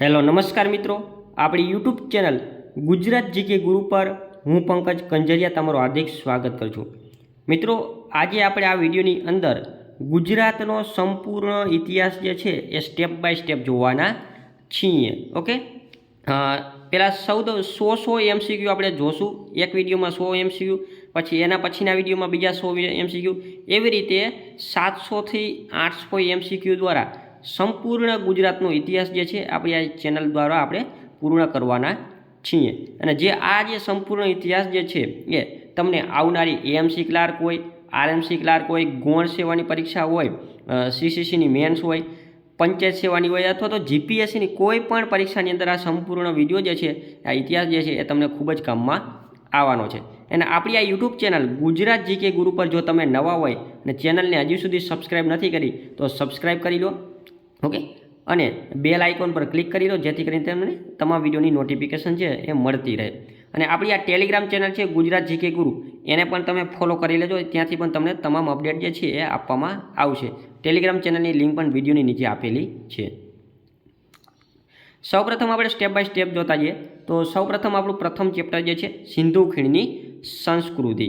Hello નમસ્કાર મિત્રો, આપણી યુટ્યુબ ચેનલ ગુજરાત જીકે ગુરુ પર હું પંકજ કંજરિયા તમારું હાર્દિક સ્વાગત કરું છું. મિત્રો, આજે આપણે આ વિડીયોની અંદર ગુજરાતનો સંપૂર્ણ ઇતિહાસ જે છે એ સ્ટેપ બાય સ્ટેપ જોવાના છીએ. ઓકે, પહેલાં 100 MCQ આપણે જોશું. એક વિડીયોમાં 100 MCQ, પછી એના પછીના વિડીયોમાં બીજા 100 MCQ, એવી રીતે 700થી 800 MCQ દ્વારા સંપૂર્ણ ગુજરાતનો ઇતિહાસ જે છે આપણી આ ચેનલ દ્વારા આપણે પૂર્ણ કરવાના છીએ. અને જે સંપૂર્ણ ઇતિહાસ જે છે એ તમને આવનારી AMC ક્લાર્ક હોય, RMC ક્લાર્ક હોય, ગૌણ સેવાની પરીક્ષા હોય, CCCની મેન્સ હોય, પંચાયત સેવાની હોય, અથવા તો GPSCની કોઈ પણ પરીક્ષાની અંદર આ સંપૂર્ણ વિડીયો જે છે, આ ઇતિહાસ જે છે એ તમને ખૂબ જ કામમાં આવવાનો છે. અને આપણી આ યુટ્યુબ ચેનલ ગુજરાત જીકે ગુરુ પર જો તમે નવા હોય અને ચેનલને હજી સુધી સબસ્ક્રાઈબ નથી કરી તો સબસ્ક્રાઈબ કરી લો. ઓકે, અને બેલ આઇકોન પર ક્લિક કરી લો જેથી કરીને તમને તમામ વિડીયોની નોટિફિકેશન છે એ મળતી રહે. અને આપણી આ ટેલિગ્રામ ચેનલ છે ગુજરાત જીકે ગુરુ, એને પણ તમે ફોલો કરી લેજો. ત્યાંથી પણ તમને તમામ અપડેટ જે છે એ આપવામાં આવશે. ટેલિગ્રામ ચેનલની લિંક પણ વિડીયોની નીચે આપેલી છે. સૌપ્રથમ આપણે સ્ટેપ બાય સ્ટેપ જોતા જઈએ તો સૌપ્રથમ આપણું પ્રથમ ચેપ્ટર જે છે સિંધુ ખીણની સંસ્કૃતિ.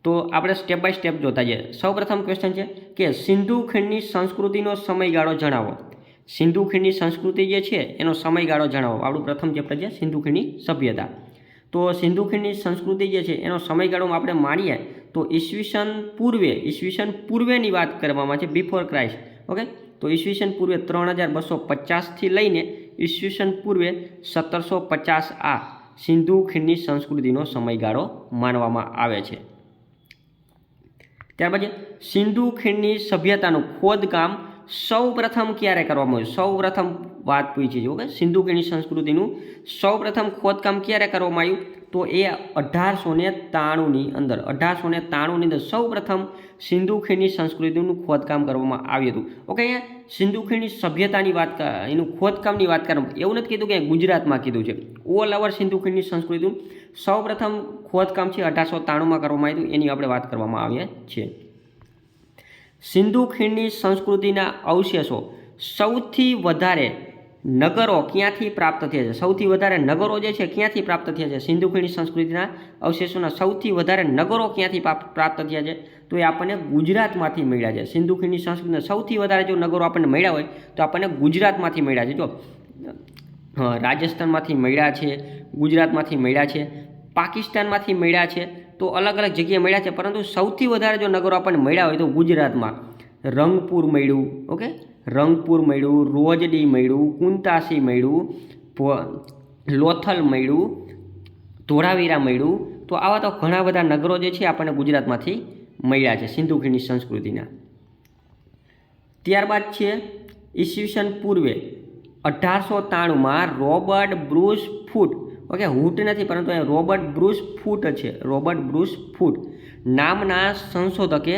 તો આપણે સ્ટેપ બાય સ્ટેપ જોતા જઈએ. સૌપ્રથમ ક્વેશ્ચન છે કે સિંધુ ખીણની સંસ્કૃતિનો સમયગાળો જણાવો. સિંધુ ખીણની સંસ્કૃતિ જે છે એનો સમયગાળો જણાવો. આપણું પ્રથમ ચેપ્ટર છે સિંધુ ખીણની સભ્યતા. તો સિંધુ ખીણની સંસ્કૃતિ જે છે એનો સમયગાળો આપણે માણીએ તો ઈસવીસન પૂર્વેની વાત કરવામાં છે, બિફોર ક્રાઇસ્ટ. ઓકે, તો ઈસવીસન પૂર્વે 3250થી લઈને ઈસવીસન પૂર્વે 1750 આ સિંધુ ખીણની સંસ્કૃતિનો સમયગાળો માનવામાં આવે છે. ત્યાર પછી સિંધુ ખીણની સભ્યતાનું ખોદકામ સૌપ્રથમ ક્યારે કરવામાં આવ્યું? સૌપ્રથમ વાત પૂછી છે. ઓકે, સિંધુ ખીણની સંસ્કૃતિનું સૌપ્રથમ ખોદકામ ક્યારે કરવામાં આવ્યું? તો એ 1893ની અંદર સૌપ્રથમ સિંધુ ખીણની સંસ્કૃતિનું ખોદકામ કરવામાં આવ્યું હતું. ઓકે, અહીંયા સિંધુ ખીણની સભ્યતાની વાત, એનું ખોદકામની વાત કરવામાં, એવું નથી કીધું કે ગુજરાતમાં કીધું છે. ઓલ ઓવર સિંધુ ખીણની સંસ્કૃતિનું સૌપ્રથમ ખોદકામ છે 1893માં કરવામાં આવ્યું, એની આપણે વાત કરવામાં આવીએ છીએ. સિંધુ ખીણની સંસ્કૃતિના અવશેષો સૌથી વધારે નગરો ક્યાંથી પ્રાપ્ત થયા છે? સૌથી વધારે નગરો જે છે ક્યાંથી પ્રાપ્ત થયા છે? સિંધુ ખીણની સંસ્કૃતિના અવશેષોના સૌથી વધારે નગરો ક્યાંથી પ્રાપ્ત થયા છે? તો એ આપણને ગુજરાતમાંથી મળ્યા છે. સિંધુ ખીણની સંસ્કૃતિના સૌથી વધારે જો નગરો આપણને મળ્યા હોય તો આપણને ગુજરાતમાંથી મળ્યા છે. જો રાજસ્થાનમાંથી મળ્યા છે, ગુજરાતમાંથી મળ્યા છે, પાકિસ્તાનમાંથી મળ્યા છે, તો અલગ અલગ જગ્યાએ મળ્યા છે. પરંતુ સૌથી વધારે જો નગરો આપણને મળ્યા હોય તો ગુજરાતમાં રંગપુર મળ્યું. ઓકે, રંગપુર મળ્યું, રોજડી મળ્યું, કુંતાસી મળ્યું, લોથલ મળ્યું, ધોળાવીરા મળ્યું. તો આવા તો ઘણા બધા નગરો જે છે આપણને ગુજરાતમાંથી મળ્યા છે સિંધુ ખીણની સંસ્કૃતિના. ત્યારબાદ છે ઈસવીસન પૂર્વે 1893માં રોબર્ટ બ્રુસ ફૂટ. ઓકે, હૂટ નથી પરંતુ રોબર્ટ બ્રુસ ફૂટ છે. રોબર્ટ બ્રુસ ફૂટ નામના સંશોધકે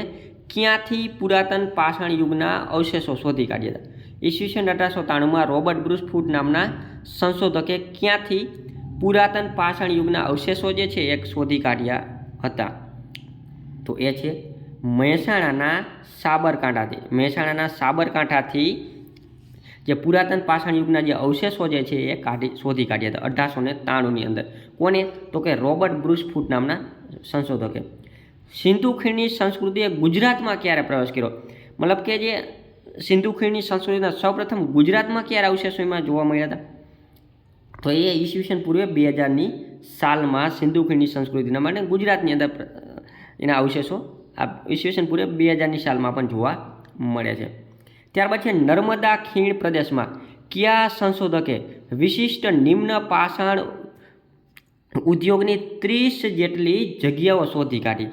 ક્યાંથી પુરાતન પાષાણ યુગના અવશેષો શોધી કાઢ્યા હતા? ઈસવીસન 1893માં રોબર્ટ બ્રુસ ફૂટ નામના સંશોધકે ક્યાંથી પુરાતન પાષાણ યુગના અવશેષો જે છે એ શોધી કાઢ્યા હતા? તો એ છે મહેસાણાના સાબરકાંઠાથી જે પુરાતન પાષાણ યુગના જે અવશેષો જે છે એ શોધી કાઢ્યા હતા 1893ની અંદર. કોને? તો કે રોબર્ટ બ્રુસ ફૂટ નામના સંશોધકે. સિંધુ ખીણની સંસ્કૃતિએ ગુજરાતમાં ક્યારે પ્રવેશ કર્યો? મતલબ કે જે સિંધુ ખીણની સંસ્કૃતિના સૌપ્રથમ ગુજરાતમાં ક્યારે અવશેષો એમાં જોવા મળ્યા હતા? તો એ ઈસવીસન પૂર્વે 2000ની સાલમાં સિંધુ ખીણની સંસ્કૃતિના માટે ગુજરાતની અંદર એના અવશેષો આ ઈસવીસન પૂર્વે 2000ની સાલમાં પણ જોવા મળે છે. ત્યારબાદ છે નર્મદા ખીણ પ્રદેશમાં કયા સંશોધકે વિશિષ્ટ નિમ્ન પાષાણ ઉદ્યોગની 30 જેટલી જગ્યાઓ શોધી કાઢી?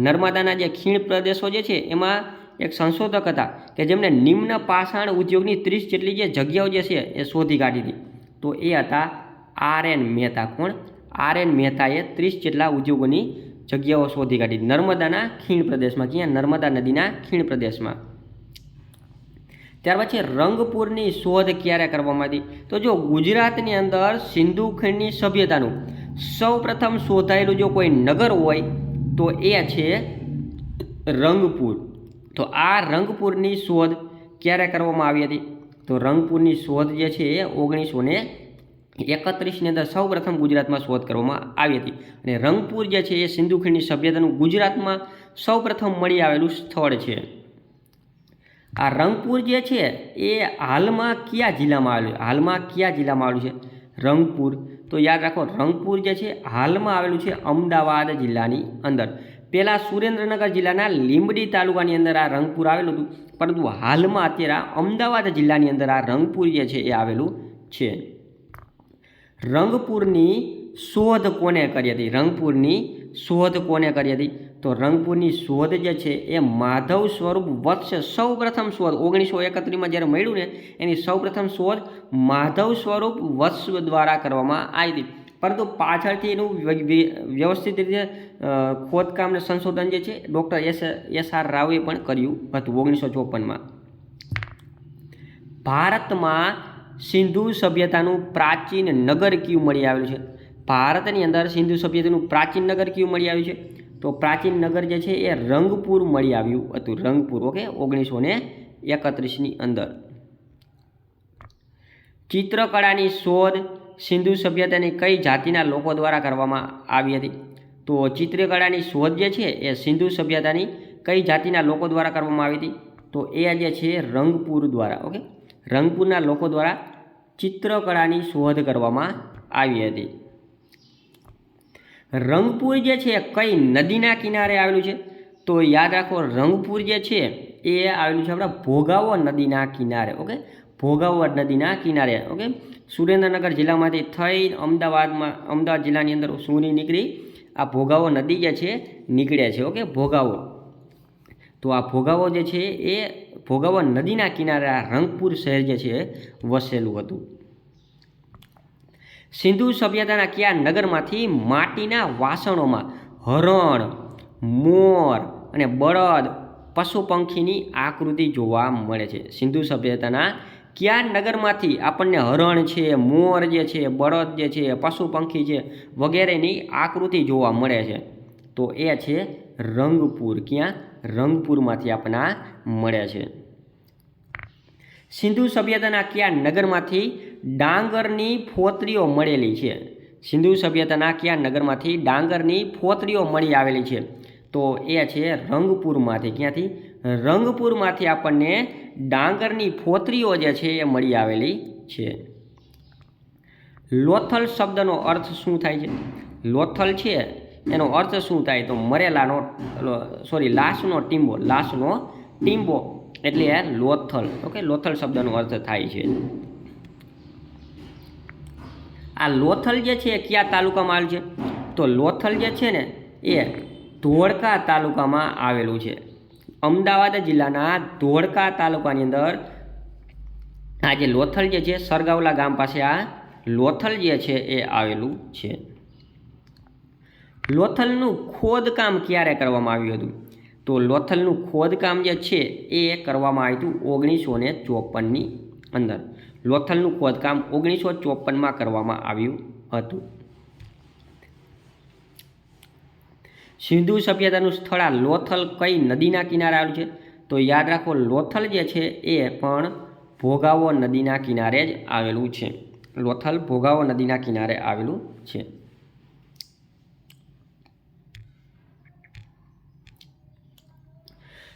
નર્મદાના જે ખીણ પ્રદેશો જે છે એમાં એક સંશોધક હતા કે જેમણે નિમ્ન પાષાણ ઉદ્યોગની 30 જેટલી જે જગ્યાઓ જે છે એ શોધી કાઢી હતી. તો એ હતા RN મહેતા. કોણ? RN મહેતાએ 30 જેટલા ઉદ્યોગોની જગ્યાઓ શોધી કાઢી નર્મદાના ખીણ પ્રદેશમાં. ક્યાં? નર્મદા નદીના ખીણ પ્રદેશમાં. ત્યારબાદ છે રંગપુરની શોધ ક્યારે કરવામાં આવી? તો જો ગુજરાતની અંદર સિંધુ ખીણની સભ્યતાનું સૌપ્રથમ શોધાયેલું જો કોઈ નગર હોય તો એ છે રંગપુર. તો આ રંગપુરની શોધ ક્યારે કરવામાં આવી હતી? તો રંગપુરની શોધ જે છે એ 1931ની અંદર સૌ પ્રથમ ગુજરાતમાં શોધ કરવામાં આવી હતી અને રંગપુર જે છે એ સિંધુ ખીણની સભ્યતાનું ગુજરાતમાં સૌ પ્રથમ મળી આવેલું સ્થળ છે. આ રંગપુર જે છે એ હાલમાં કયા જિલ્લામાં આવેલું છે? રંગપુર. તો યાદ રાખો, રંગપુર જે છે હાલમાં આવેલું છે અમદાવાદ જિલ્લાની અંદર. પહેલાં સુરેન્દ્રનગર જિલ્લાના લીંબડી તાલુકાની અંદર આ રંગપુર આવેલું હતું, પરંતુ હાલમાં અત્યારે અમદાવાદ જિલ્લાની અંદર આ રંગપુર જે છે એ આવેલું છે. રંગપુરની શોધ કોને કરી હતી? તો રંગપુરની શોધ જે છે એ માધવ સ્વરૂપ વત્સ સૌ પ્રથમ શોધ 1931માં જ્યારે મળ્યું ને એની સૌ પ્રથમ શોધ માધવ સ્વરૂપ વત્સ દ્વારા કરવામાં આવી હતી. પરંતુ પાછળથી એનું વ્યવસ્થિત રીતે ખોદકામ અને સંશોધન જે છે ડૉક્ટર એસ.આર. રાવે પણ કર્યું હતું 1954માં. ભારતમાં સિંધુ સભ્યતાનું પ્રાચીન નગર કયું મળી આવેલું છે? ભારતની અંદર સિંધુ સભ્યતાનું પ્રાચીન નગર કયું મળી આવ્યું છે? તો પ્રાચીન નગર જે છે એ રંગપુર મળી આવ્યું હતું. રંગપુર. ઓકે, 1931ની અંદર. ચિત્રકળાની શોધ સિંધુ સભ્યતાની કઈ જાતિના લોકો દ્વારા કરવામાં આવી હતી? તો ચિત્રકળાની શોધ જે છે એ સિંધુ સભ્યતાની કઈ જાતિના લોકો દ્વારા કરવામાં આવી હતી? તો એ જે છે રંગપુર દ્વારા. ઓકે, રંગપુરના લોકો દ્વારા ચિત્રકળાની શોધ કરવામાં આવી હતી. રંગપુર જે છે કઈ નદીના કિનારે આવેલું છે? તો યાદ રાખો, રંગપુર જે છે એ આવેલું છે આપણા ભોગાવો નદીના કિનારે. ઓકે, ભોગાવો નદીના કિનારે. ઓકે, સુરેન્દ્રનગર જિલ્લામાંથી થઈ અમદાવાદ જિલ્લાની અંદર સુની નીકળી આ ભોગાવો નદી જે છે નીકળે છે. ઓકે, ભોગાવો. તો આ ભોગાવો જે છે એ ભોગાવો નદીના કિનારે આ રંગપુર શહેર જે છે વસેલું હતું. સિંધુ સભ્યતાના કયા નગરમાંથી માટીના વાસણોમાં હરણ, મોર અને બળદ પશુ પંખીની આકૃતિ જોવા મળે છે? સિંધુ સભ્યતાના કયા નગરમાંથી આપણને હરણ છે, મોર જે છે, બળદ જે છે, પશુ પંખી છે વગેરેની આકૃતિ જોવા મળે છે? તો એ છે રંગપુર. ક્યાં? રંગપુરમાંથી આપણને મળે છે. સિંધુ સભ્યતાના કયા નગરમાંથી ડાંગરની ફોતરીઓ મળેલી છે? સિંધુ સભ્યતાના કયા નગરમાંથી ડાંગરની ફોતરીઓ મળી આવેલી છે? તો એ છે રંગપુરમાંથી. ક્યાંથી? રંગપુરમાંથી આપણને ડાંગરની ફોતરીઓ જે છે એ મળી આવેલી છે. લોથલ શબ્દનો અર્થ શું થાય છે? લોથલ છે એનો અર્થ શું થાય? તો લાશનો ટીંબો એટલે લોથલ. ઓકે, લોથલ શબ્દનો અર્થ થાય છે. આ લોથલ જે છે કયા તાલુકામાં આવેલું છે? તો લોથલ જે છે ને એ ધોળકા તાલુકામાં આવેલું છે. અમદાવાદ જિલ્લાના ધોળકા તાલુકાની અંદર આ જે લોથલ જે છે સરગાવલા ગામ પાસે આ લોથલ જે છે એ આવેલું છે. લોથલનું ખોદકામ ક્યારે કરવામાં આવ્યું હતું? તો લોથલનું ખોદકામ જે છે એ કરવામાં આવ્યું હતું 1954ની અંદર. લોથલનું ખોદકામ 1954માં કરવામાં આવ્યું હતું. સિંધુ સભ્યતાનું સ્થળ આ લોથલ કઈ નદીના કિનારે આવેલું છે? તો યાદ રાખો, લોથલ જે છે એ પણ ભોગાવો નદીના કિનારે જ આવેલું છે. લોથલ ભોગાવો નદીના કિનારે આવેલું છે.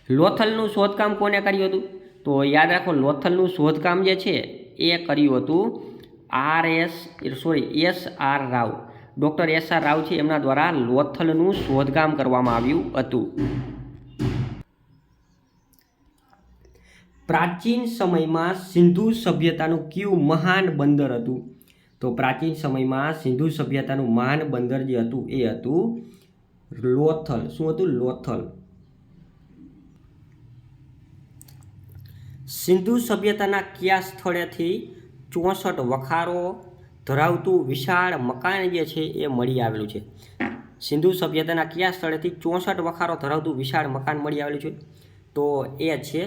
લોથલનું શોધકામ કોને કર્યું હતું? તો યાદ રાખો, લોથલનું શોધકામ જે છે એ કર્યું હતું એસ.આર. રાવ. ડૉક્ટર એસ.આર. રાવ છે એમના દ્વારા લોથલનું શોધકામ કરવામાં આવ્યું હતું. પ્રાચીન સમયમાં સિંધુ સભ્યતાનું કયું મહાન બંદર હતું? તો પ્રાચીન સમયમાં સિંધુ સભ્યતાનું મહાન બંદર જે હતું એ હતું લોથલ. શું હતું? લોથલ. સિંધુ સભ્યતાના કયા સ્થળેથી 64 વખારો ધરાવતું વિશાળ મકાન જે છે એ મળી આવેલું છે? સિંધુ સભ્યતાના કયા સ્થળેથી 64 વખારો ધરાવતું વિશાળ મકાન મળી આવેલું છે? તો એ છે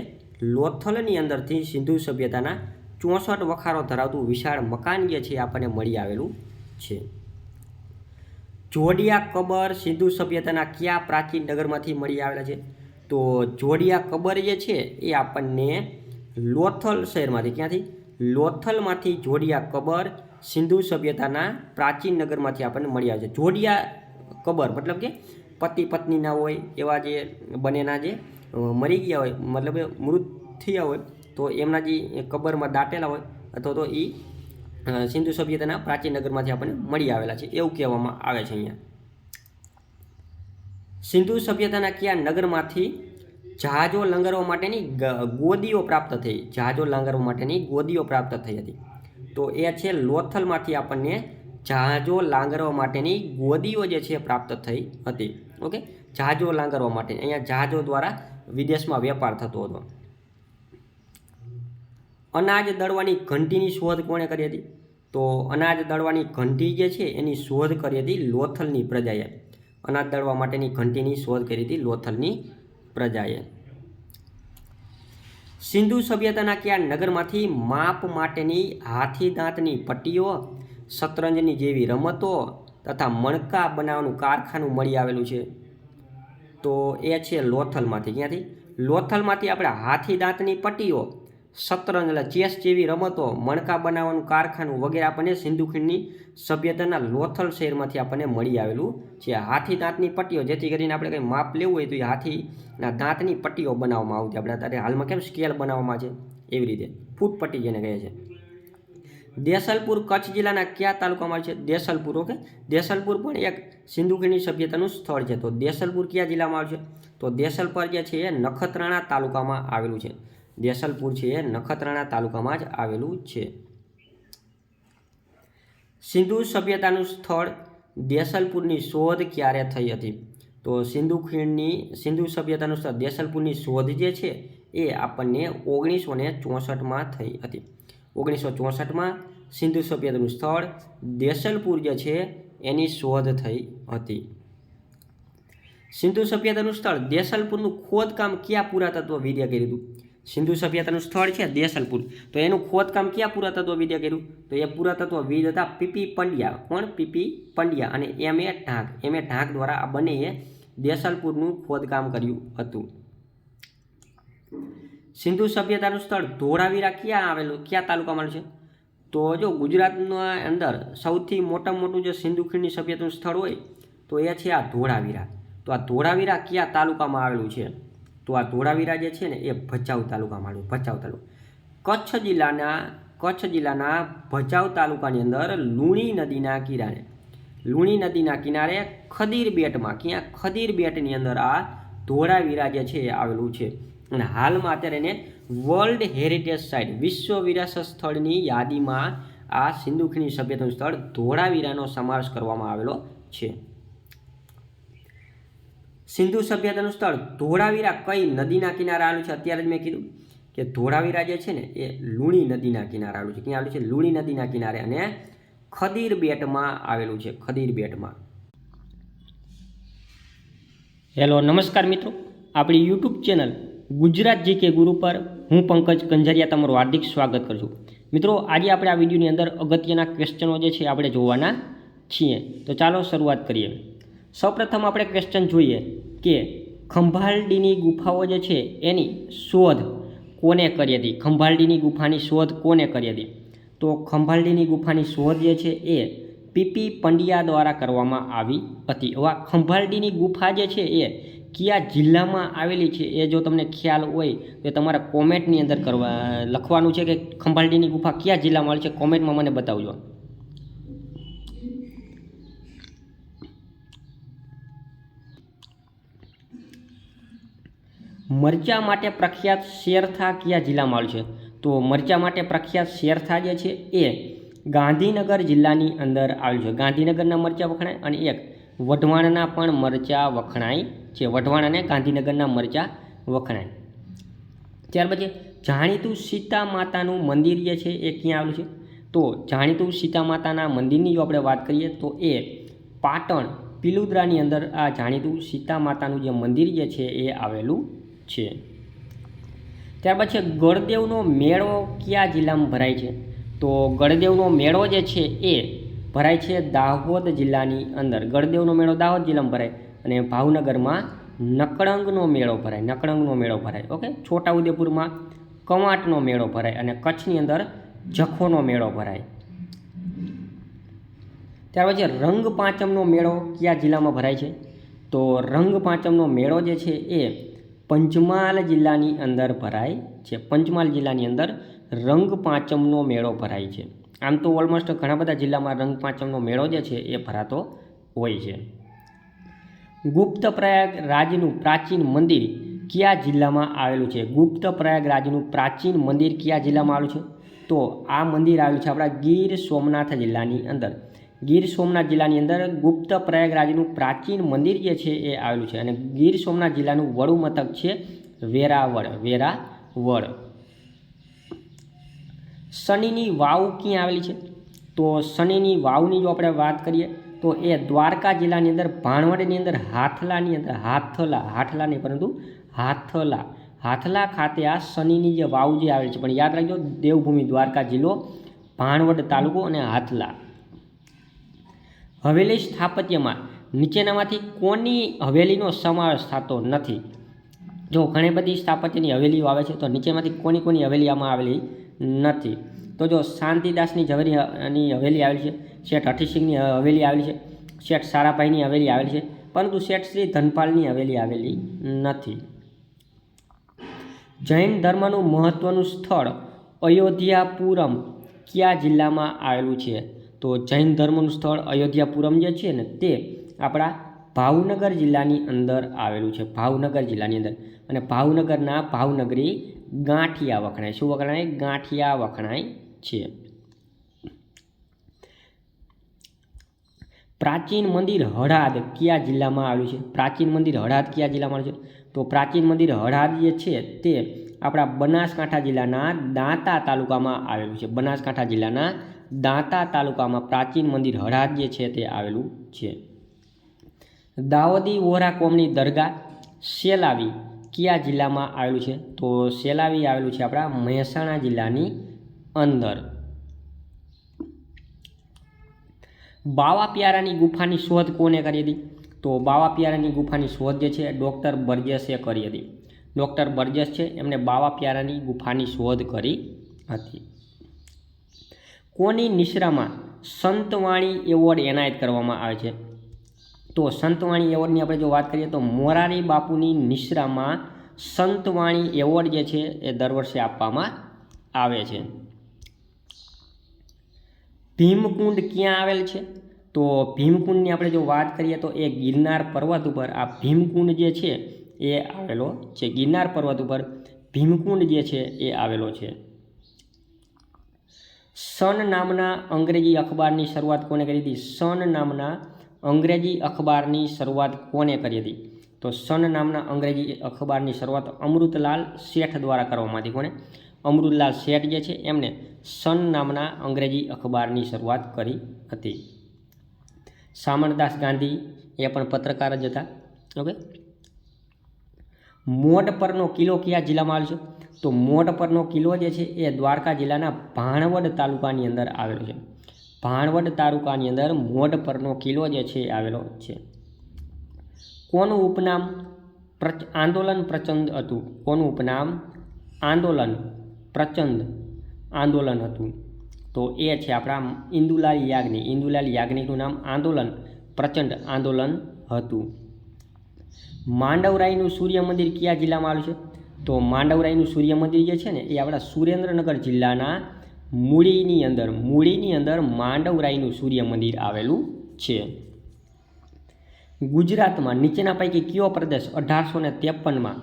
લોથલની અંદરથી સિંધુ સભ્યતાના 64 વખારો ધરાવતું વિશાળ મકાન જે છે આપણને મળી આવેલું છે. જોડિયા કબર સિંધુ સભ્યતાના કયા પ્રાચીન નગરમાંથી મળી આવેલા છે? તો જોડિયા કબર જે છે એ આપણને લોથલ શહેરમાંથી. ક્યાંથી? લોથલમાંથી જોડિયા કબર સિંધુ સભ્યતાના પ્રાચીન નગરમાંથી આપણને મળી આવે છે. જોડિયા કબર મતલબ કે પતિ પત્નીના હોય એવા જે બંનેના જે મરી ગયા હોય મતલબ મૃત થયા હોય તો એમના જે કબરમાં દાટેલા હોય અથવા તો એ સિંધુ સભ્યતાના પ્રાચીન નગરમાંથી આપણને મળી આવેલા છે એવું કહેવામાં આવે છે. અહીંયા સિંધુ સભ્યતાના કયા નગરમાંથી જહાજો લંગરવા માટેની ગોદીઓ પ્રાપ્ત થઈ? જહાજો લંગરવા માટેની ગોદીઓ પ્રાપ્ત થઈ હતી. તો એ છે લોથલમાંથી આપણને જહાજો લાંગરવા માટેની ગોદીઓ જે છે પ્રાપ્ત થઈ હતી. ઓકે, જહાજો લાંગરવા માટે અહીંયા જહાજો દ્વારા વિદેશમાં વેપાર થતો હતો. અનાજ દળવાની ઘંટીની શોધ કોણે કરી હતી? તો અનાજ દળવાની ઘંટી જે છે એની શોધ કરી હતી લોથલની પ્રજાએ. અનાજ દળવા માટેની ઘંટીની શોધ કરી હતી લોથલની પ્રજાએ. સિંધુ સભ્યતાના કયા નગરમાંથી માપ માટેની હાથી દાંતની પટ્ટીઓ, શતરંજની જેવી રમતો તથા મણકા બનાવવાનું કારખાનું મળી આવેલું છે? તો એ છે લોથલમાંથી. ક્યાંથી? લોથલમાંથી આપણે હાથી દાંતની પટ્ટીઓ, શતરંજ એટલે ચેસ જેવી રમતો, મણકા બનાવવાનું કારખાનું વગેરે આપણને સિંધુ ખીણની સભ્યતાના લોથલ શહેરમાંથી આપણને મળી આવેલું છે. હાથી દાંતની પટ્ટીઓ, જેથી કરીને આપણે કંઈ માપ લેવું હોય તો એ હાથીના દાંતની પટ્ટીઓ બનાવવામાં આવતી. આપણે અત્યારે હાલમાં કેમ સ્કેલ બનાવવામાં છે એવી રીતે ફૂટ પટ્ટી જેને કહે છે. દેસલપુર કચ્છ જિલ્લાના કયા તાલુકામાં છે? દેસલપુર. ઓકે, દેસલપુર પણ એક સિંધુ ખીણની સભ્યતાનું સ્થળ છે. તો દેસલપુર કયા જિલ્લામાં આવશે? તો દેસલપુર જે છે એ નખત્રાણા તાલુકામાં આવેલું છે. દેસલપુર છે એ નખત્રાણા તાલુકામાં જ આવેલું છે. સિંધુ સભ્યતાનું સ્થળ દેસલપુરની શોધ ક્યારે થઈ હતી? તો સિંધુ સભ્યતાનું સ્થળ દેસલપુરની શોધ જે છે એ આપણને 1964માં થઈ હતી. 1964માં સિંધુ સભ્યતાનું સ્થળ દેસલપુર જે છે એની શોધ થઈ હતી. સિંધુ સભ્યતાનું સ્થળ દેસલપુરનું ખોદકામ કયા પુરાતત્વવિદે કર્યું હતું? સિંધુ સભ્યતાનું સ્થળ છે દેસલપુર, તો એનું ખોદકામ કયા પુરાતત્વવિદે કર્યું? તો એ પુરાતત્વવિદ હતા પીપી પંડ્યા. કોણ? પીપી પંડ્યા અને એમ.એ. ઢાંક દ્વારા આ બંનેએ દેસલપુરનું ખોદકામ કર્યું હતું. સિંધુ સભ્યતાનું સ્થળ ધોળાવીરા ક્યાં આવેલું, કયા તાલુકામાં છે? તો જો ગુજરાતના અંદર સૌથી મોટામાં મોટું જે સિંધુ ખીણની સભ્યતાનું સ્થળ હોય તો એ છે આ ધોળાવીરા. તો આ ધોળાવીરા કયા તાલુકામાં આવેલું છે? તો આ ધોળાવીરા જે છે ને એ ભચાઉ તાલુકામાં આવેલું. ભચાઉ તાલુકો કચ્છ જિલ્લાના ભચાઉ તાલુકાની અંદર લુણી નદીના કિનારે ખદીર બેટમાં, ક્યાં? ખદીર બેટની અંદર આ ધોળાવીરા જે છે એ આવેલું છે. અને હાલમાં અત્યારે એને વર્લ્ડ હેરિટેજ સાઇટ, વિશ્વ વિરાસત સ્થળની યાદીમાં આ સિંધુ ખીણની સભ્યતાનું સ્થળ ધોળાવીરાનો સમાવેશ કરવામાં આવેલો છે. સિંધુ સભ્યતાનું સ્થળ ધોળાવીરા કઈ નદીના કિનારે આવેલું છે? અત્યારે જ મેં કીધું કે ધોળાવીરા જે છે ને એ લુણી નદીના કિનારે આવેલું છે. ક્યાં આવેલું છે? લુણી નદીના કિનારે અને ખદીર બેટમાં આવેલું છે. ખદીર બેટમાં. હેલો, નમસ્કાર મિત્રો. આપણી યુટ્યુબ ચેનલ ગુજરાત જીકે ગુરુ પર હું પંકજ કંજરિયા તમારું હાર્દિક સ્વાગત કરું છું. મિત્રો, આજે આપણે આ વિડીયોની અંદર અગત્યના ક્વેશ્ચનો જે છે આપણે જોવાના છીએ. તો ચાલો શરૂઆત કરીએ. સૌપ્રથમ આપણે ક્વેશ્ચન જોઈએ કે ખંભાલડીની ગુફાઓ જે છે એની શોધ કોને કરી હતી? ખંભાલડીની ગુફાની શોધ કોને કરી હતી? તો ખંભાલડીની ગુફાની શોધ જે છે એ પીપી પંડ્યા દ્વારા કરવામાં આવી હતી. હવે ખંભાલડીની ગુફા જે છે એ કયા જિલ્લામાં આવેલી છે એ જો તમને ખ્યાલ હોય તો તમારે કોમેન્ટની અંદર લખવાનું છે કે ખંભાલડીની ગુફા કયા જિલ્લામાં આવેલી છે. કોમેન્ટમાં મને બતાવજો. મરચા માટે પ્રખ્યાત શેરથા કયા જિલ્લામાં આવેલું છે? તો મરચા માટે પ્રખ્યાત શેરથા જે છે એ ગાંધીનગર જિલ્લાની અંદર આવેલું છે. ગાંધીનગરના મરચા વખણાય અને એક વઢવાણના પણ મરચા વખણાય છે. વઢવાણ અને ગાંધીનગરના મરચા વખણાય. ત્યાર પછી જાણીતું સીતા માતાનું મંદિર જે છે એ ક્યાં આવેલું છે? તો જાણીતું સીતા માતાના મંદિરની જો આપણે વાત કરીએ તો એ પાટણ પિલુદ્રાની અંદર આ જાણીતું સીતા માતાનું જે મંદિર જે છે એ આવેલું છે. ત્યાર પછી ગળદેવનો મેળો કયા જિલ્લામાં ભરાય છે? તો ગળદેવનો મેળો જે છે એ ભરાય છે દાહોદ જિલ્લાની અંદર. ગળદેવનો મેળો દાહોદ જિલ્લામાં ભરાય અને ભાવનગરમાં નકળંગનો મેળો ભરાય. ઓકે, છોટાઉદેપુરમાં કવાંટનો મેળો ભરાય અને કચ્છની અંદર જખોનો મેળો ભરાય. ત્યાર પછી રંગ પાંચમનો મેળો કયા જિલ્લામાં ભરાય છે? તો રંગ પાંચમનો મેળો જે છે એ પંચમહાલ જિલ્લાની અંદર ભરાય છે. પંચમહાલ જિલ્લાની અંદર રંગ પાંચમનો મેળો ભરાય છે. આમ તો ઓલમોસ્ટ ઘણા બધા જિલ્લામાં રંગ પાંચમનો મેળો જે છે એ ભરાતો હોય છે. ગુપ્ત પ્રયાગ રાજનું પ્રાચીન મંદિર કયા જિલ્લામાં આવેલું છે? ગુપ્ત પ્રયાગ રાજનું પ્રાચીન મંદિર કયા જિલ્લામાં આવેલું છે? તો આ મંદિર આવેલું છે આપણા ગીર સોમનાથ જિલ્લાની અંદર. ગીર સોમનાથ જિલ્લાની અંદર ગુપ્ત પ્રયાગ રાજનું પ્રાચીન મંદિર જે છે એ આવેલું છે. અને ગીર સોમનાથ જિલ્લાનું વડું મથક છે વેરાવળ. શનિની વાવ ક્યાં આવેલી છે? તો શનિની વાવની જો આપણે વાત કરીએ તો એ દ્વારકા જિલ્લાની અંદર ભાણવડની અંદર હાથલા નહીં પરંતુ હાથલા ખાતે આ શનિની જે વાવ જે આવેલી છે. પણ યાદ રાખજો, દેવભૂમિ દ્વારકા જિલ્લો, ભાણવડ તાલુકો અને હાથલા. હવેલી સ્થાપત્યમાં નીચેનામાંથી કોની હવેલીનો સમાવેશ થતો નથી? જો ઘણી બધી સ્થાપત્યની હવેલીઓ આવે છે તો નીચેમાંથી કોની હવેલી આમાં આવેલી નથી? તો જો શાંતિદાસની હવેલી આવેલી છે, શેઠ હઠીસિંહની હવેલી આવેલી છે, શેઠ સારાભાઈની હવેલી આવેલી છે, પરંતુ શેઠ શ્રી ધનપાલની હવેલી આવેલી નથી. જૈન ધર્મનું મહત્વનું સ્થળ અયોધ્યાપુરમ કયા જિલ્લામાં આવેલું છે? તો જૈન ધર્મનું સ્થળ અયોધ્યાપુરમ જે છે ને તે આપણા ભાવનગર જિલ્લાની અંદર આવેલું છે. ભાવનગર જિલ્લાની અંદર. અને ભાવનગરના ભાવનગરી ગાંઠિયા વખણાય. શું વખણાય? ગાંઠિયા વખણાય છે. પ્રાચીન મંદિર હળાદ કયા જિલ્લામાં આવેલું છે? પ્રાચીન મંદિર હળાદ કયા જિલ્લામાં આવેલું છે? તો પ્રાચીન મંદિર હળાદ જે છે તે આપણા બનાસકાંઠા જિલ્લાના દાંતા તાલુકામાં આવેલું છે. બનાસકાંઠા જિલ્લાના દાંતા તાલુકામાં પ્રાચીન મંદિર હળાદ જે છે તે આવેલું છે. દાઉદી વોરા કોમની દરગાહ સેલાવી કયા જિલ્લામાં આવેલું છે? તો સેલાવી આવેલું છે આપણા મહેસાણા જિલ્લાની અંદર. બાવા પ્યારાની ગુફાની શોધ કોને કરી હતી? તો બાવા પ્યારાની ગુફાની શોધ જે છે ડૉક્ટર બર્જસે કરી હતી. ડૉક્ટર બર્જસ છે એમણે બાવા પ્યારાની ગુફાની શોધ કરી હતી. કોની નિશ્રામાં સંતવાણી એવોર્ડ એનાયત કરવામાં આવે છે? તો સંતવાણી એવોર્ડની આપણે જો વાત કરીએ તો મોરારી બાપુની નિશ્રામાં સંતવાણી એવોર્ડ જે છે એ દર વર્ષે આપવામાં આવે છે. ભીમકુંડ ક્યાં આવેલ છે? તો ભીમકુંડની આપણે જો વાત કરીએ તો એ ગિરનાર પર્વત ઉપર આ ભીમકુંડ જે છે એ આવેલો છે. ગિરનાર પર્વત ઉપર ભીમકુંડ જે છે એ આવેલો છે. સન નામના અંગ્રેજી અખબારની શરૂઆત કોને કરી હતી? સન નામના અંગ્રેજી અખબારની શરૂઆત કોને કરી હતી? તો સન નામના અંગ્રેજી અખબારની શરૂઆત અમૃતલાલ શેઠ દ્વારા કરવામાં હતી. કોને? અમૃતલાલ શેઠ જે છે એમને સન નામના અંગ્રેજી અખબારની શરૂઆત કરી હતી. શામળદાસ ગાંધી એ પણ પત્રકાર જ હતા. ઓકે. મોઢ પરનો કિલ્લો કયા જિલ્લામાં આવેલો છે? તો મોઢ પરનો કિલ્લો જે છે એ દ્વારકા જિલ્લાના ભાણવડ તાલુકાની અંદર આવેલો છે. ભાણવડ તાલુકાની અંદર મોઢ પરનો કિલ્લો જે છે એ આવેલો છે. કોનું ઉપનામ આંદોલન પ્રચંડ હતું? કોનું ઉપનામ આંદોલન પ્રચંડ આંદોલન હતું? તો એ છે આપણા ઇન્દુલાલ યાજ્ઞિક. ઇન્દુલાલ યાજ્ઞિકનું નામ આંદોલન પ્રચંડ આંદોલન હતું. માંડવરાયનું સૂર્ય મંદિર કયા જિલ્લામાં આવેલું છે? તો માંડવરાયનું સૂર્ય મંદિર જે છે ને એ આપણા સુરેન્દ્રનગર જિલ્લાના મૂળીની અંદર માંડવરાયનું સૂર્ય મંદિર આવેલું છે. ગુજરાતમાં નીચેના પૈકી કયો પ્રદેશ 1853માં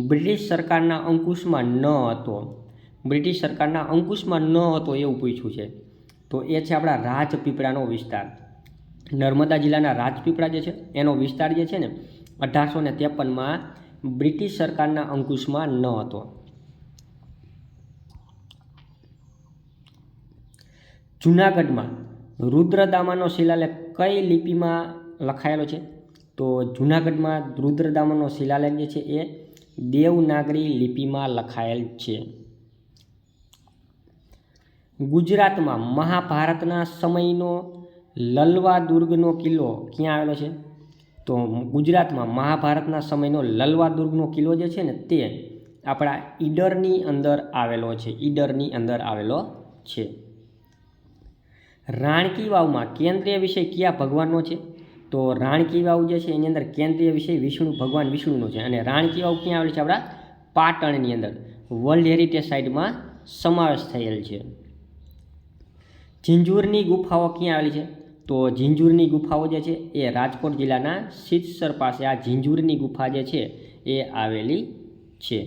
બ્રિટિશ સરકારના અંકુશમાં ન હતો? બ્રિટિશ સરકારના અંકુશમાં ન હતો એવું પૂછ્યું છે. તો એ છે આપણા રાજપીપળાનો વિસ્તાર. નર્મદા જિલ્લાના રાજપીપળા જે છે એનો વિસ્તાર જે છે ને 1853માં બ્રિટિશ સરકારના અંકુશમાં ન હતો. જૂનાગઢમાં રુદ્રદામાનો શિલાલેખ કઈ લિપિમાં લખાયેલો છે? તો જૂનાગઢમાં રુદ્રદામાનો શિલાલેખ જે છે એ દેવનાગરી લિપિમાં લખાયેલ છે. ગુજરાતમાં મહાભારતના સમયનો લલવા દુર્ગનો કિલ્લો ક્યાં આવેલો છે? તો ગુજરાતમાં મહાભારતના સમયનો લલવા દુર્ગનો કિલ્લો જે છે ને તે આપણા ઈડરની અંદર આવેલો છે. ઈડરની અંદર આવેલો છે. રાણકી વાવમાં કેન્દ્રીય વિષય કયા ભગવાનનો છે? તો રાણકી વાવ જે છે એની અંદર કેન્દ્રીય વિષય ભગવાન વિષ્ણુનો છે. અને રાણકી વાવ ક્યાં આવેલી છે? આપણા પાટણની અંદર વર્લ્ડ હેરિટેજ સાઇટમાં સમાવેશ થયેલ છે. ઝીંઝુરની ગુફાઓ ક્યાં આવેલી છે? તો ઝીંઝુરની ગુફાઓ જે છે એ રાજકોટ જિલ્લાના સિદ્ધસર પાસે આ ઝીંઝુરની ગુફા જે છે એ આવેલી છે.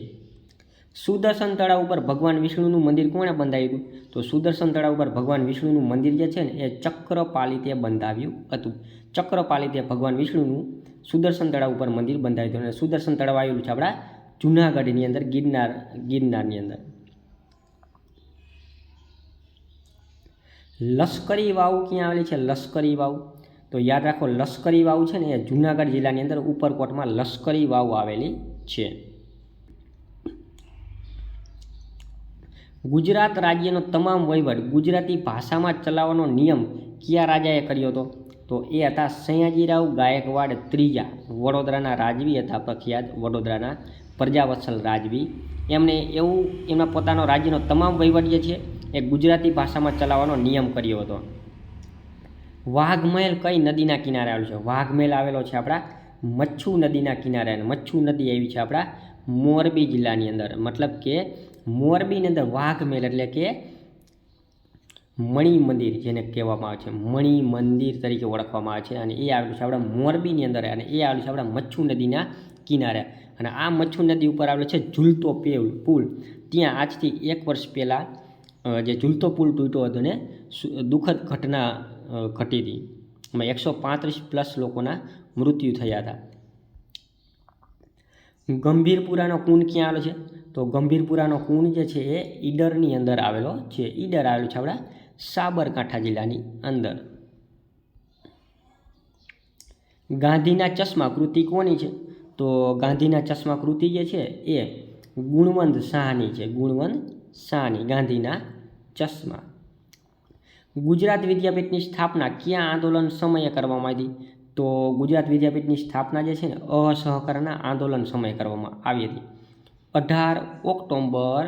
સુદર્શન તળાવ ઉપર ભગવાન વિષ્ણુનું મંદિર કોણે બંધાવ્યું હતું? તો સુદર્શન તળાવ ઉપર ભગવાન વિષ્ણુનું મંદિર જે છે ને એ ચક્રપાલિતે બંધાવ્યું હતું. ચક્રપાલિતે ભગવાન વિષ્ણુનું સુદર્શન તળાવ ઉપર મંદિર બંધાવ્યું હતું. અને સુદર્શન તળાવ આવેલું છે આપણા જૂનાગઢની અંદર, ગિરનારની અંદર. લશ્કરી વાવ ક્યાં આવેલી છે? લશ્કરી વાવ તો યાદ રાખો, લશ્કરી વાવ છે ને એ જૂનાગઢ જિલ્લાની અંદર ઉપરકોટમાં લશ્કરી વાવ આવેલી છે. ગુજરાત રાજ્યનો તમામ વહીવટ ગુજરાતી ભાષામાં ચલાવવાનો નિયમ કયા રાજાએ કર્યો હતો? તો એ હતા સયાજીરાવ ગાયકવાડ ત્રીજા. વડોદરાના રાજવી હતા, પ્રખ્યાત વડોદરાના પ્રજાવત્સલ રાજવી. એમણે એમના પોતાનો રાજ્યનો તમામ વહીવટ જે છે એ ગુજરાતી ભાષામાં ચલાવવાનો નિયમ કર્યો હતો. વાઘમહેલ કઈ નદીના કિનારે આવેલો છે? વાઘમહેલ આવેલો છે આપણા મચ્છુ નદીના કિનારે. અને મચ્છુ નદી આવી છે આપણા મોરબી જિલ્લાની અંદર. મતલબ કે મોરબીની અંદર વાઘમહેલ એટલે કે મણિ મંદિર જેને કહેવામાં આવે છે, મણિ મંદિર તરીકે ઓળખવામાં આવે છે. અને એ આવેલું છે આપણા મોરબીની અંદર. અને એ આવેલું છે આપણા મચ્છુ નદીના કિનારે. અને આ મચ્છુ નદી ઉપર આવેલો છે ઝૂલતો પુલ. ત્યાં આજથી 1 વર્ષ પહેલાં જે ઝૂલતો પુલ તૂટ્યો હતો ને દુઃખદ ઘટના ઘટી હતી. એમાં 135+ લોકોના મૃત્યુ થયા હતા. ગંભીરપુરાનો કુંડ ક્યાં આવેલો છે? તો ગંભીરપુરાનો કુંડ જે છે એ ઈડરની અંદર આવેલો છે. ઈડર આવેલું છે આપણા સાબરકાંઠા જિલ્લાની અંદર. ગાંધીના ચશ્મા કૃતિ કોની છે? તો ગાંધીના ચશ્મા કૃતિ જે છે એ ગુણવંત શાહની છે. ગુણવંત શાહની ગાંધીના ચશ્મા. ગુજરાત વિદ્યાપીઠની સ્થાપના કયા આંદોલન સમયે કરવામાં આવી હતી? તો ગુજરાત વિદ્યાપીઠની સ્થાપના જે છે ને અસહકારના આંદોલન સમયે કરવામાં આવી હતી. 18 ઓક્ટોબર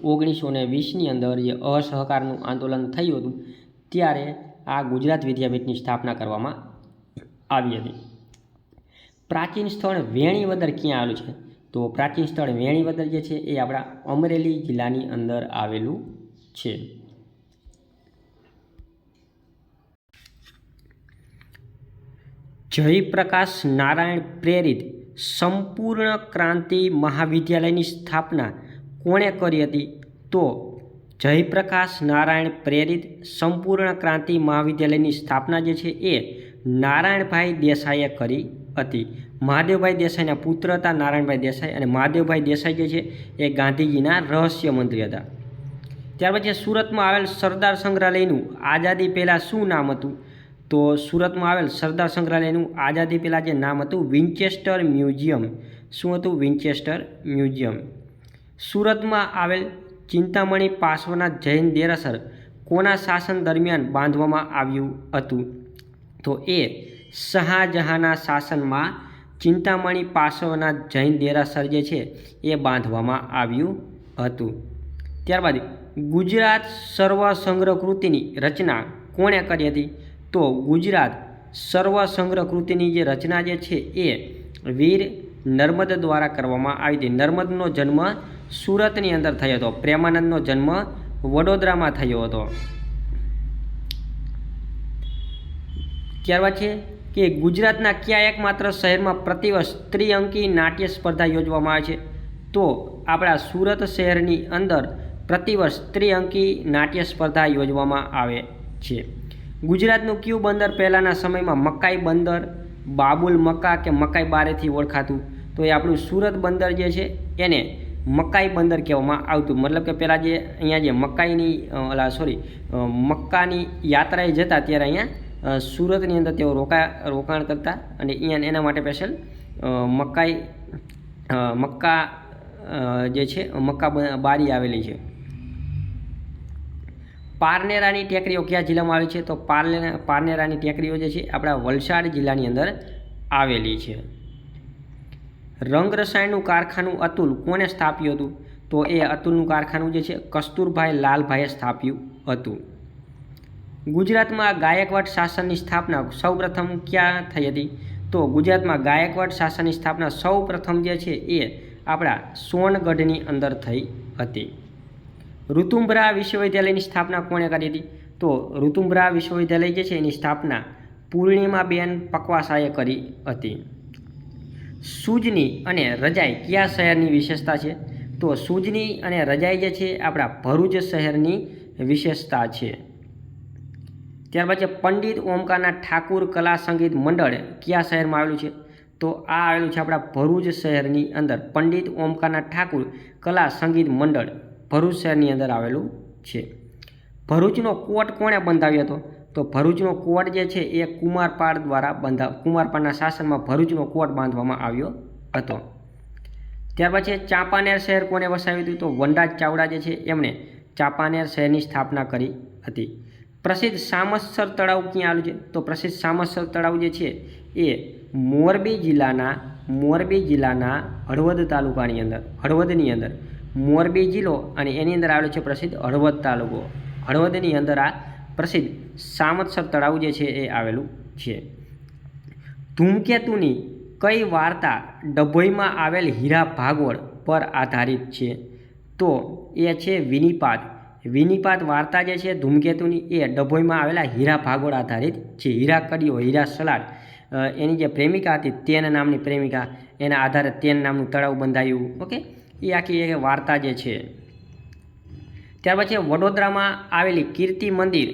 1920ની અંદર જે અસહકારનું આંદોલન થયું હતું ત્યારે આ ગુજરાત વિદ્યાપીઠની સ્થાપના કરવામાં આવી હતી. પ્રાચીન સ્થળ વેણીવદર ક્યાં આવેલું છે? તો પ્રાચીન સ્થળ વેણીવદર જે છે એ આપણા અમરેલી જિલ્લાની અંદર આવેલું છે. જયપ્રકાશ નારાયણ પ્રેરિત સંપૂર્ણ ક્રાંતિ મહાવિદ્યાલયની સ્થાપના કોણે કરી હતી? તો જયપ્રકાશ નારાયણ પ્રેરિત સંપૂર્ણ ક્રાંતિ મહાવિદ્યાલયની સ્થાપના જે છે એ નારાયણભાઈ દેસાઈએ કરી હતી. મહાદેવભાઈ દેસાઈના પુત્ર હતા નારાયણભાઈ દેસાઈ. અને મહાદેવભાઈ દેસાઈ જે છે એ ગાંધીજીના રહસ્ય મંત્રી હતા. ત્યાર પછી સુરતમાં આવેલ સરદાર સંગ્રહાલયનું આઝાદી પહેલાં શું નામ હતું? તો સુરતમાં આવેલ સરદાર સંગ્રહાલયનું આઝાદી પહેલાં જે નામ હતું વિન્ચેસ્ટર મ્યુઝિયમ. શું હતું? Winchester museum. સુરતમાં આવેલ ચિંતામણી પાર્શ્વનાથ જૈન દેરાસર કોના શાસન દરમિયાન બાંધવામાં આવ્યું હતું? તો એ શાહજહાંના શાસનમાં ચિંતામણી પાર્શ્વનાથ જૈન દેરાસર જે છે એ બાંધવામાં આવ્યું હતું. ત્યારબાદ ગુજરાત સર્વ સંગ્રહ કૃતિની રચના કોણે કરી હતી? તો ગુજરાત સર્વ સંગ્રહ કૃતિની જે રચના જે છે એ વીર નર્મદ દ્વારા કરવામાં આવી હતી. નર્મદનો જન્મ સુરતની અંદર થયો હતો. પ્રેમાનંદનો જન્મ વડોદરામાં થયો હતો. ત્યારબાદ છે કે ગુજરાતના કયા એકમાત્ર શહેરમાં પ્રતિવર્ષ ત્રિઅંકી નાટ્ય સ્પર્ધા યોજવામાં આવે છે? તો આપણા સુરત શહેરની અંદર પ્રતિવર્ષ ત્રિઅંકી નાટ્ય સ્પર્ધા યોજવામાં આવે છે. ગુજરાતનું કયું બંદર પહેલાંના સમયમાં મકાઈ બંદર, બાબુલ મક્કા કે મકાઈ બારેથી ઓળખાતું? તો એ આપણું સુરત બંદર જે છે એને મકાઈ બંદર કહેવામાં આવતું. મતલબ કે પહેલાં જે અહીંયા જે મક્કાની યાત્રાએ જતા ત્યારે અહીંયા સુરતની અંદર તેઓ રોકાણ કરતા. અને અહીંયા એના માટે સ્પેશિયલ મક્કા જે છે મક્કા બારી આવેલી છે. પારનેરાની ટેકરીઓ કયા જિલ્લામાં આવેલી છે? તો પારનેરાની ટેકરીઓ જે છે આપણા વલસાડ જિલ્લાની અંદર આવેલી છે. રંગ રસાયણનું કારખાનું અતુલ કોણે સ્થાપ્યું હતું? તો એ અતુલનું કારખાનું જે છે કસ્તુરભાઈ લાલભાઈએ સ્થાપ્યું હતું. ગુજરાતમાં ગાયકવાડ શાસનની સ્થાપના સૌપ્રથમ ક્યાં થઈ હતી? તો ગુજરાતમાં ગાયકવાડ શાસનની સ્થાપના સૌપ્રથમ જે છે એ આપણા સોનગઢની અંદર થઈ હતી. ઋતુંબરા વિશ્વવિદ્યાલયની સ્થાપના કોણે કરી હતી? તો ઋતુંબરા વિશ્વવિદ્યાલય જે છે એની સ્થાપના પૂર્ણિમાબેન પકવાસાએ કરી હતી. સુજની અને રજાઈ કયા શહેરની વિશેષતા છે? તો સુજની અને રજાઈ જે છે આપણા ભરૂચ શહેરની વિશેષતા છે. ત્યારબાદ છે પંડિત ઓમકારનાથ ઠાકુર કલા સંગીત મંડળ કયા શહેરમાં આવેલું છે? તો આ આવેલું છે આપણા ભરૂચ શહેરની અંદર. પંડિત ઓમકારનાથ ઠાકુર કલા સંગીત મંડળ ભરૂચ શહેરની અંદર આવેલું છે. ભરૂચનો કોટ કોણે બંધાવ્યો હતો? તો ભરૂચનો કોટ જે છે એ કુમારપાળ દ્વારા કુમારપાળના શાસનમાં ભરૂચનો કોટ બાંધવામાં આવ્યો હતો. ત્યારબાદ છે ચાંપાનેર શહેર કોને વસાવ્યું હતું? તો વનરાજ ચાવડા જે છે એમણે ચાંપાનેર શહેરની સ્થાપના કરી હતી. પ્રસિદ્ધ સામસર તળાવ ક્યાં આવેલું છે? તો પ્રસિદ્ધ સામસર તળાવ જે છે એ મોરબી જિલ્લાના હળવદ તાલુકાની અંદર હળવદની અંદર મોરબી જિલ્લો અને એની અંદર આવેલો છે પ્રસિદ્ધ હળવદ તાલુકો. હળવદની અંદર આ પ્રસિદ્ધ સામસર તળાવ જે છે એ આવેલું છે. ધૂમકેતુની કઈ વાર્તા ડભોઈમાં આવેલ હીરા ભાગોળ પર આધારિત છે? તો એ છે વિનિપાત. વિનિપાત વાર્તા જે છે ધૂમકેતુની એ ડભોઈમાં આવેલા હીરા ભાગોળ આધારિત છે. હીરા કડીઓ, હીરા સલાડ એની જે પ્રેમિકા હતી તેન નામની પ્રેમિકા, એના આધારે તેન નામનું તળાવ બંધાયું. ઓકે, એ આખી એક વાર્તા જે છે. ત્યાર પછી વડોદરામાં આવેલી કીર્તિ મંદિર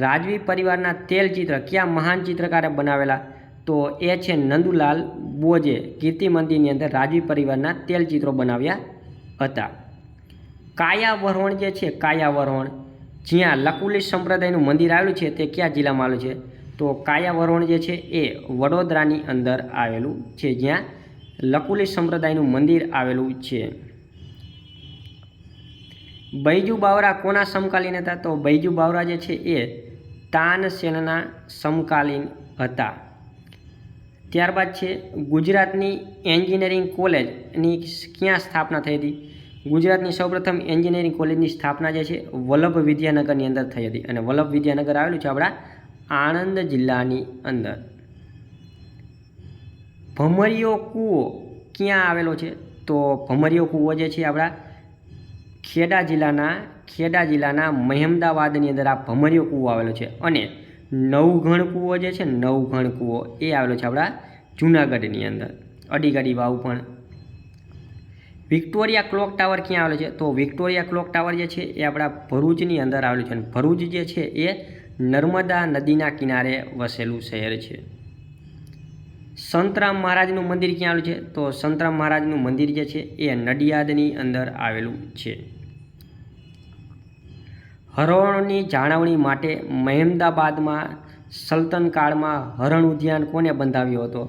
રાજવી પરિવારના તેલચિત્ર કયા મહાન ચિત્રકારે બનાવેલા? તો એ છે નંદુલાલ બોઝે કીર્તિ મંદિરની અંદર રાજવી પરિવારના તેલચિત્રો બનાવ્યા હતા. કાયાવરોણ જે છે કાયાવરોણ જ્યાં લકુલી સંપ્રદાયનું મંદિર આવેલું છે તે કયા જિલ્લામાં આવેલું છે? તો કાયાવરોણ જે છે એ વડોદરાની અંદર આવેલું છે, જ્યાં લકુલી સંપ્રદાયનું મંદિર આવેલું છે. બૈજુ બાવરા કોના સમકાલીન હતા? તો બૈજુ બાવરા જે છે એ તાનસેનના સમકાલીન હતા. ત્યારબાદ છે ગુજરાતની એન્જિનિયરિંગ કોલેજની ક્યાં સ્થાપના થઈ હતી? ગુજરાતની સૌપ્રથમ એન્જિનિયરિંગ કોલેજની સ્થાપના જે છે વલ્લભ વિદ્યાનગરની અંદર થઈ હતી, અને વલ્લભ વિદ્યાનગર આવેલું છે આપણા આણંદ જિલ્લાની અંદર. ભમરીયો કૂવો ક્યાં આવેલો છે? તો ભમરીયો કૂવો જે છે આપણા ખેડા જિલ્લાના મહેમદાવાદની અંદર આ ભમરીયો કૂવો આવેલો છે. અને નવઘણ કૂવો જે છે નવઘણ કૂવો એ આવેલો છે આપણા જૂનાગઢની અંદર. અડીગડી વાવ પણ. વિક્ટોરિયા ક્લોક ટાવર ક્યાં આવેલો છે? તો વિક્ટોરિયા ક્લોક ટાવર જે છે એ આપણા ભરૂચની અંદર આવેલું છે. અને ભરૂચ જે છે એ નર્મદા નદીના કિનારે વસેલું શહેર છે. સંતરામ મહારાજનું મંદિર ક્યાં આવેલું છે? તો સંતરામ મહારાજનું મંદિર જે છે એ નડિયાદની અંદર આવેલું છે. હરણોની જાળવણી માટે મહેમદાબાદમાં સલ્તન કાળમાં હરણ ઉદ્યાન કોને બંધાવ્યો હતો?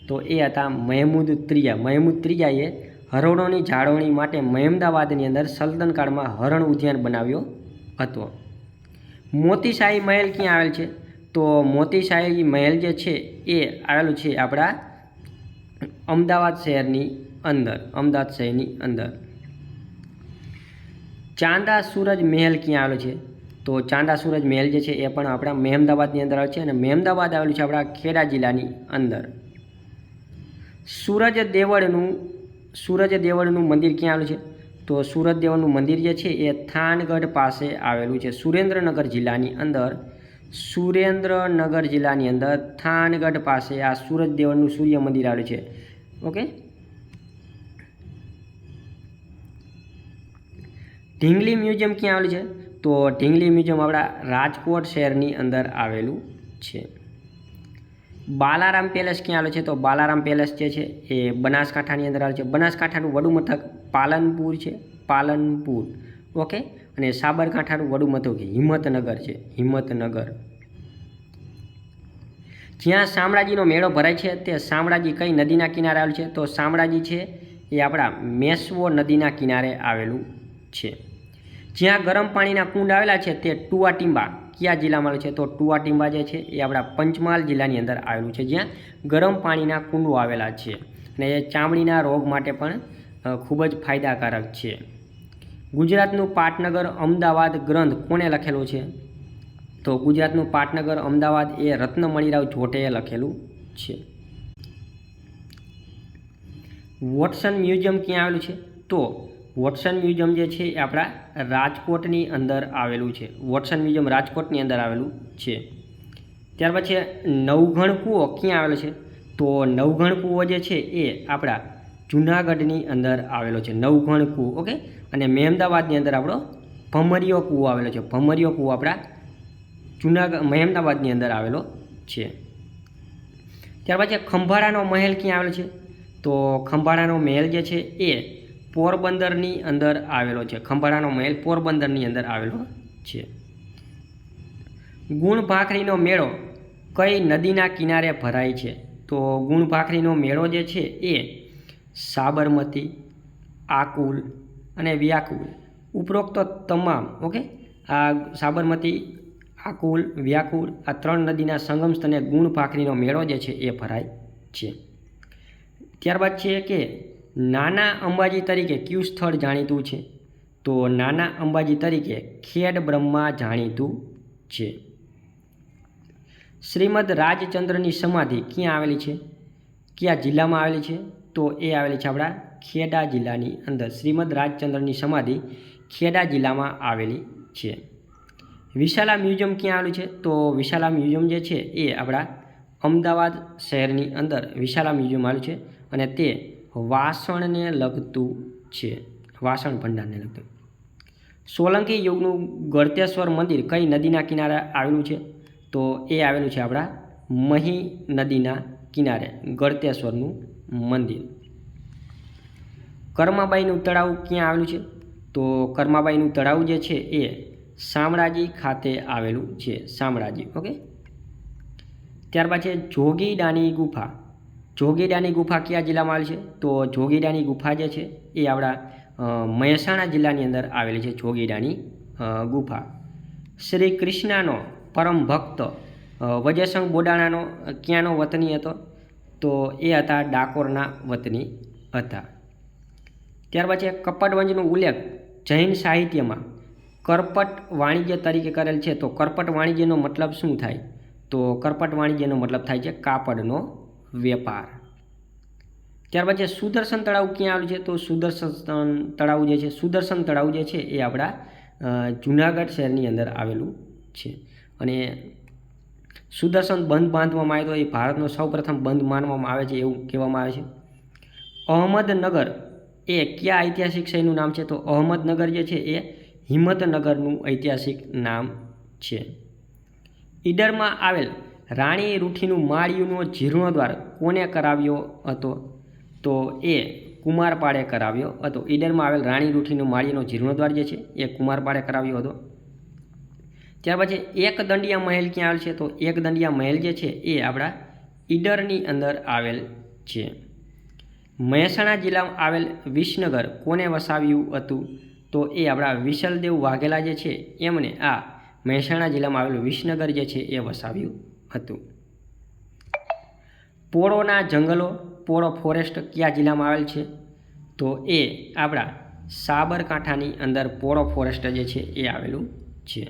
તો એ હતા મહેમૂદ ત્રીજા. મહેમૂદ ત્રીજાએ હરણોની જાળવણી માટે મહેમદાબાદની અંદર સલ્તન કાળમાં હરણ ઉદ્યાન બનાવ્યો હતો. મોતીશાહી મહેલ ક્યાં આવેલ છે? તો મોતીશાહી મહેલ જે છે એ આવેલું છે આપણા અમદાવાદ શહેરની અંદર. ચાંદા સૂરજ મહેલ ક્યાં આવેલો છે? તો ચાંદા સૂરજ મહેલ જે છે એ પણ આપણા મહેમદાબાદની અંદર આવે છે, અને મહેમદાબાદ આવેલું છે આપણા ખેડા જિલ્લાની અંદર. સૂરજ દેવળનું મંદિર ક્યાં આવેલું છે? તો સૂરજ દેવળનું મંદિર જે છે એ થાનગઢ પાસે આવેલું છે, સુરેન્દ્રનગર જિલ્લાની અંદર થાનગઢ પાસે આ સૂરજ દેવળનું સૂર્ય મંદિર આવેલું છે. ઓકે, ઢીંગલી મ્યુઝિયમ ક્યાં આવેલું છે? તો ઢીંગલી મ્યુઝિયમ આપણા રાજકોટ શહેરની અંદર આવેલું છે. બાલારામ પેલેસ ક્યાં આવેલું છે? તો બાલારામ પેલેસ જે છે એ બનાસકાંઠાની અંદર આવેલું છે. બનાસકાંઠાનું વડું મથક પાલનપુર છે, પાલનપુર. ઓકે, અને સાબરકાંઠાનું વડું મથક હિંમતનગર છે, હિંમતનગર. જ્યાં શામળાજીનો મેળો ભરાય છે તે શામળાજી કઈ નદીના કિનારે આવેલું છે? તો શામળાજી છે એ આપણા મેસવો નદીના કિનારે આવેલું છે. જ્યાં ગરમ પાણીના કુંડ આવેલા છે તે ટુઆટીંબા કયા જિલ્લામાં આવેલું છે? તો ટુઆટીંબા જે છે એ આપણા પંચમહાલ જિલ્લાની અંદર આવેલું છે, જ્યાં ગરમ પાણીના કુંડો આવેલા છે, અને એ ચામડીના રોગ માટે પણ ખૂબ જ ફાયદાકારક છે. ગુજરાતનું પાટનગર અમદાવાદ ગ્રંથ કોણે લખેલો છે? તો ગુજરાતનું પાટનગર અમદાવાદ એ રત્નમણીરાવ જોટેએ લખેલું છે. વોટસન મ્યુઝિયમ ક્યાં આવેલું છે? તો વોટસન મ્યુઝિયમ જે છે એ આપણા રાજકોટની અંદર આવેલું છે. વોટસન મ્યુઝિયમ રાજકોટની અંદર આવેલું છે. ત્યાર પછી નવઘણ કૂવો ક્યાં આવેલો છે? તો નવઘણ કૂવો જે છે એ આપણા જૂનાગઢની અંદર આવેલો છે. નવઘણ કૂવો, ઓકે. અને મહેમદાવાદની અંદર આપણો ભમરીયો કૂવો આવેલો છે. ભમરીયો કૂવો આપણા મહેમદાવાદની અંદર આવેલો છે. ત્યાર પછી ખંભાળાનો મહેલ ક્યાં આવેલો છે? તો ખંભાળાનો મહેલ જે છે એ પોરબંદરની અંદર આવેલો છે. ખંભાળાનો મહેલ પોરબંદરની અંદર આવેલો છે. ગુણભાખરીનો મેળો કઈ નદીના કિનારે ભરાય છે? તો ગુણભાખરીનો મેળો જે છે એ સાબરમતી, આકુલ અને વ્યાકુલ ઉપરોક્ત તમામ, ઓકે, આ સાબરમતી, આકુલ, વ્યાકુલ આ 3 નદીના સંગમ સ્થાને ગુણભાખરીનો મેળો જે છે એ ભરાય છે. ત્યારબાદ છે કે નાના અંબાજી તરીકે કયું સ્થળ જાણીતું છે? તો નાના અંબાજી તરીકે ખેડ બ્રહ્મા જાણીતું છે. શ્રીમદ રાજચંદ્રની સમાધિ ક્યાં આવેલી છે? કયા જિલ્લામાં આવેલી છે? તો એ આવેલી છે આપણા ખેડા જિલ્લાની અંદર. શ્રીમદ રાજચંદ્રની સમાધિ ખેડા જિલ્લામાં આવેલી છે. વિશાલા મ્યુઝિયમ ક્યાં આવેલું છે? તો વિશાલા મ્યુઝિયમ જે છે એ આપણા અમદાવાદ શહેરની અંદર વિશાલા મ્યુઝિયમ આવેલું છે અને તે વાસણને લગતું છે. વાસણ ભંડારને લગતું. સોલંકી યુગનું ગળતેશ્વર મંદિર કઈ નદીના કિનારે આવેલું છે? તો એ આવેલું છે આપણા મહી નદીના કિનારે ગળતેશ્વરનું મંદિર. કર્માબાઈનું તળાવ ક્યાં આવેલું છે? તો કર્માબાઈનું તળાવ જે છે એ શામળાજી ખાતે આવેલું છે. શામળાજી, ઓકે. ત્યારબાદ છે જોગીડાની ગુફા. જોગીડાની ગુફા કયા જિલ્લામાં આવેલી છે? તો જોગીડાની ગુફા જે છે એ આપણા મહેસાણા જિલ્લાની અંદર આવેલી છે. જોગીડાની ગુફા. શ્રી કૃષ્ણનો પરમ ભક્ત વજયસંગ બોડાણાનો ક્યાંનો વતની હતો? તો એ હતા ડાકોરના વતની હતા. ત્યારબાદ છે કપટવંજનો ઉલ્લેખ જૈન સાહિત્યમાં કરપટ વાણિજ્ય તરીકે કરેલ છે. તો કરપટ વાણિજ્યનો મતલબ શું થાય? તો કરપટ વાણિજ્યનો મતલબ થાય છે કાપડનો વેપાર. ત્યારબાદ છે સુદર્શન તળાવ ક્યાં આવેલું છે? તો સુદર્શન તળાવ જે છે, સુદર્શન તળાવ જે છે એ આપણા જૂનાગઢ શહેરની અંદર આવેલું છે. અને સુદર્શન બંધ બાંધવામાં આવ્યો તો એ ભારતનો સૌપ્રથમ બંધ માનવામાં આવે છે એવું કહેવામાં આવે છે. અહમદનગર એ કયા ઐતિહાસિક શહેરનું નામ છે? તો અહમદનગર જે છે એ હિંમતનગરનું ઐતિહાસિક નામ છે. ઈડરમાં આવેલ રાણી રૂઠીનું માળિયુંનો જીર્ણોદ્ધાર કોને કરાવ્યો હતો? તો એ કુમારપાળે કરાવ્યો હતો. ઈડરમાં આવેલ રાણી રૂઠીનું માળિયાનો જીર્ણોદ્ધાર જે છે એ કુમારપાળે કરાવ્યો હતો. ત્યાર પછી એક દંડિયા મહેલ ક્યાં આવેલ છે? તો એક દંડિયા મહેલ જે છે એ આપણા ઈડરની અંદર આવેલ છે. મહેસાણા જિલ્લામાં આવેલ વિસનગર કોને વસાવ્યું હતું? તો એ આપણા વિશલદેવ વાઘેલા જે છે એમણે આ મહેસાણા જિલ્લામાં આવેલું વિસનગર જે છે એ વસાવ્યું હતું. પોળોના જંગલો, પોળો ફોરેસ્ટ કયા જિલ્લામાં આવેલ છે? તો એ આપણા સાબરકાંઠાની અંદર પોળો ફોરેસ્ટ જે છે એ આવેલું છે.